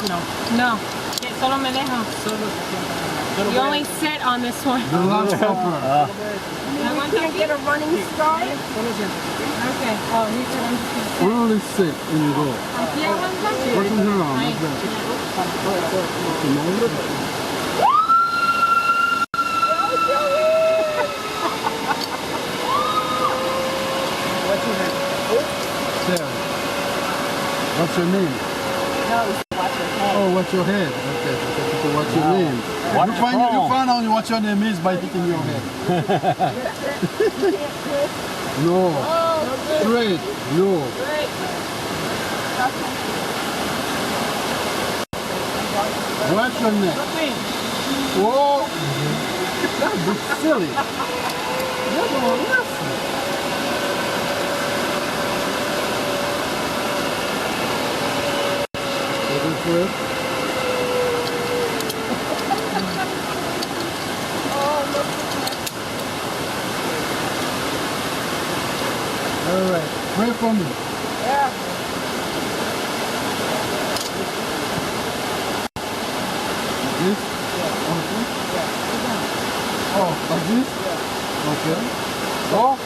No. No. Solo me dejo. You only sit on this one. The Last Supper. You can't get a running start? Okay. Oh, he said I'm just going to sit. We only sit and you go. Aquí aguanta. What's in here on? Ahí. Sarah. What's your name? No, watch your head. Oh, what's your head? Okay, so what's your name? You find out what your name is by hitting your head. No. Straight. No. What's your neck? Whoa. That's silly. You're going to listen. All right, pray for me. Yeah. This? Okay. Oh, like this? Okay. Oh?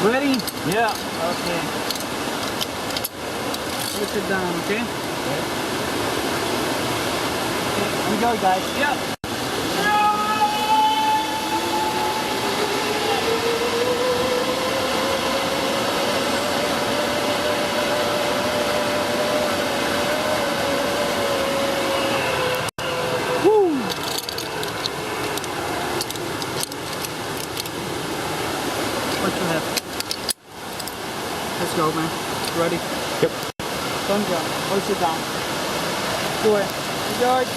Ready? Yeah. Okay. Push it down, okay? Here we go, guys. Yeah. Push your head. Let's go, man. Ready? Yep. Don't jump. Push it down. Do it. George.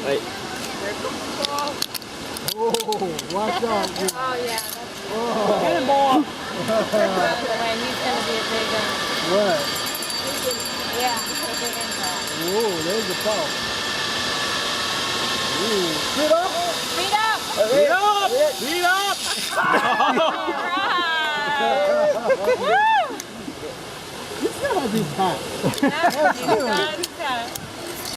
Wait. Oh, watch out. Oh, yeah. Get him, ball. When he's going to be a big one. What? Yeah, a big impact. Whoa, there's the power. Ooh. Sit up. Feet up! Feet up! Feet up! All right! Woo! It's gotta be hot. That's what he's done.